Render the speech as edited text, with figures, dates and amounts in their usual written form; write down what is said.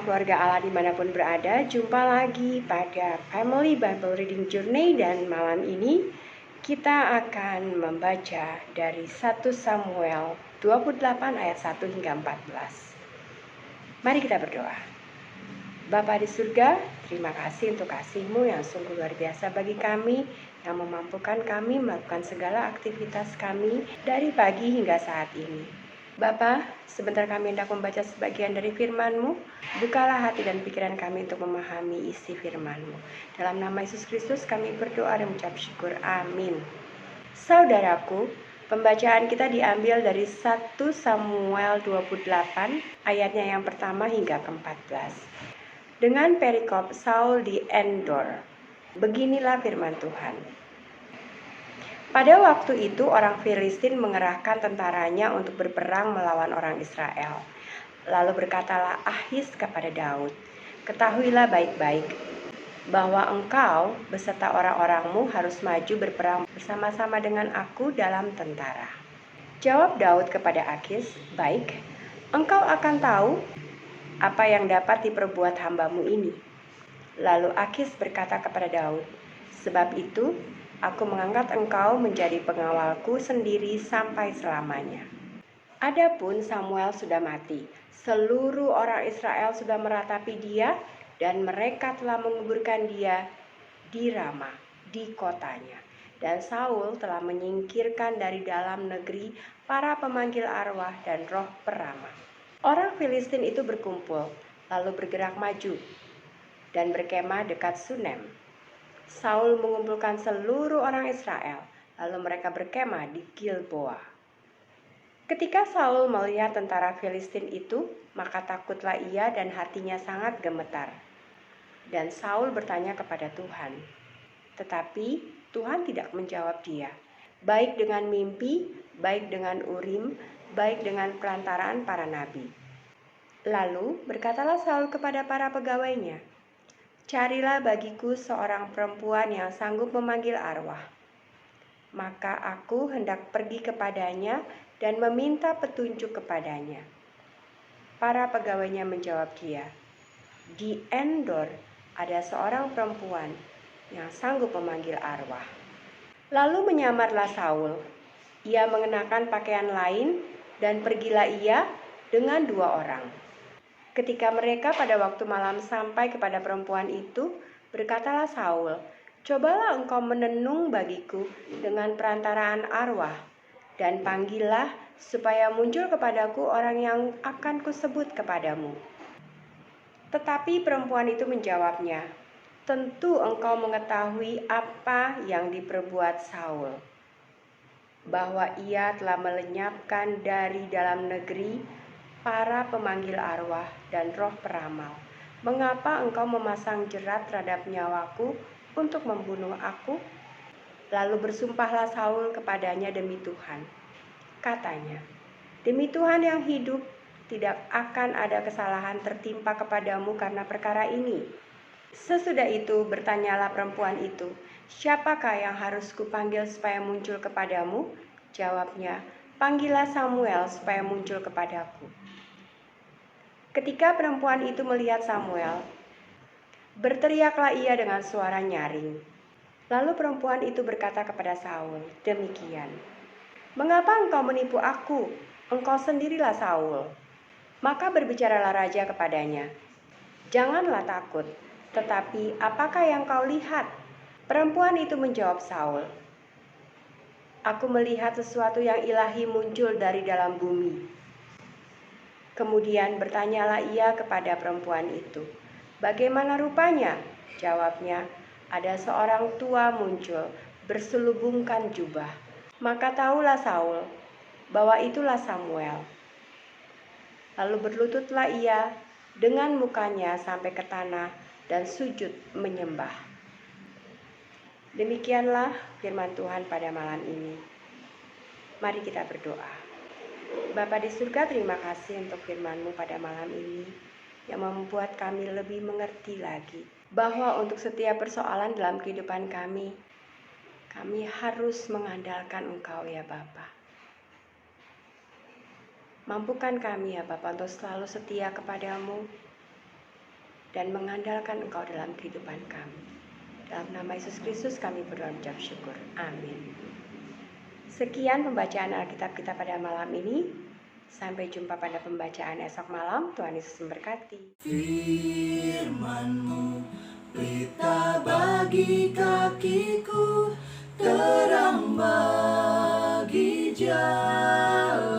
keluarga Allah dimanapun berada, jumpa lagi pada Family Bible Reading Journey, dan malam ini kita akan membaca dari 1 Samuel 28 ayat 1 hingga 14. Mari kita berdoa. Bapa di surga, terima kasih untuk kasih-Mu yang sungguh luar biasa bagi kami, yang memampukan kami melakukan segala aktivitas kami dari pagi hingga saat ini. Bapa, sebentar kami hendak membaca sebagian dari firman-Mu. Bukalah hati dan pikiran kami untuk memahami isi firman-Mu. Dalam nama Yesus Kristus kami berdoa dan mengucap syukur. Amin. Saudaraku, pembacaan kita diambil dari 1 Samuel 28 ayatnya yang pertama hingga ke-14. Dengan perikop Saul di Endor. Beginilah firman Tuhan. Pada waktu itu orang Filistin mengerahkan tentaranya untuk berperang melawan orang Israel. Lalu berkatalah Ahis kepada Daud, "Ketahuilah baik-baik bahwa engkau beserta orang-orangmu harus maju berperang bersama-sama dengan aku dalam tentara." Jawab Daud kepada Akis, "Baik, engkau akan tahu apa yang dapat diperbuat hambamu ini." Lalu Akis berkata kepada Daud, "Sebab itu aku mengangkat engkau menjadi pengawalku sendiri sampai selamanya." Adapun Samuel sudah mati. Seluruh orang Israel sudah meratapi dia, dan mereka telah menguburkan dia di Rama, di kotanya. Dan Saul telah menyingkirkan dari dalam negeri para pemanggil arwah dan roh peramal. Orang Filistin itu berkumpul, lalu bergerak maju dan berkemah dekat Sunem. Saul mengumpulkan seluruh orang Israel, lalu mereka berkemah di Gilboa. Ketika Saul melihat tentara Filistin itu, maka takutlah ia dan hatinya sangat gemetar. Dan Saul bertanya kepada Tuhan, tetapi Tuhan tidak menjawab dia, baik dengan mimpi, baik dengan Urim, baik dengan perantaraan para nabi. Lalu berkatalah Saul kepada para pegawainya, "Carilah bagiku seorang perempuan yang sanggup memanggil arwah." Maka aku hendak pergi kepadanya dan meminta petunjuk kepadanya. Para pegawainya menjawab dia, "Di Endor ada seorang perempuan yang sanggup memanggil arwah." Lalu menyamarlah Saul. Ia mengenakan pakaian lain dan pergilah ia dengan 2 orang. Ketika mereka pada waktu malam sampai kepada perempuan itu, berkatalah Saul, "Cobalah engkau menenung bagiku dengan perantaraan arwah, dan panggillah supaya muncul kepadaku orang yang akan kusebut kepadamu." Tetapi perempuan itu menjawabnya, "Tentu engkau mengetahui apa yang diperbuat Saul, bahwa ia telah melenyapkan dari dalam negeri para pemanggil arwah dan roh peramal. Mengapa engkau memasang jerat terhadap nyawaku untuk membunuh aku?" Lalu bersumpahlah Saul kepadanya demi Tuhan. Katanya, "Demi Tuhan yang hidup, tidak akan ada kesalahan tertimpa kepadamu karena perkara ini." Sesudah itu bertanyalah perempuan itu, "Siapakah yang harus kupanggil supaya muncul kepadamu?" Jawabnya, "Panggillah Samuel supaya muncul kepadaku." Ketika perempuan itu melihat Samuel, berteriaklah ia dengan suara nyaring. Lalu perempuan itu berkata kepada Saul, demikian, "Mengapa engkau menipu aku? Engkau sendirilah Saul." Maka berbicaralah raja kepadanya, "Janganlah takut, tetapi apakah yang kau lihat?" Perempuan itu menjawab Saul, "Aku melihat sesuatu yang ilahi muncul dari dalam bumi." Kemudian bertanyalah ia kepada perempuan itu, "Bagaimana rupanya?" Jawabnya, "Ada seorang tua muncul, berselubungkan jubah." Maka tahulah Saul bahwa itulah Samuel. Lalu berlututlah ia dengan mukanya sampai ke tanah dan sujud menyembah. Demikianlah firman Tuhan pada malam ini. Mari kita berdoa. Bapa di surga, terima kasih untuk firman-Mu pada malam ini yang membuat kami lebih mengerti lagi bahwa untuk setiap persoalan dalam kehidupan kami harus mengandalkan Engkau ya Bapa. Mampukan kami ya Bapa untuk selalu setia kepadamu, dan mengandalkan Engkau dalam kehidupan kami. Dalam nama Yesus Kristus kami berdoa dan mengucap syukur. Amin. Sekian pembacaan Alkitab kita pada malam ini. Sampai jumpa pada pembacaan esok malam. Tuhan Yesus memberkati. Firman-Mu pelita bagi kakiku, terang bagi jalan.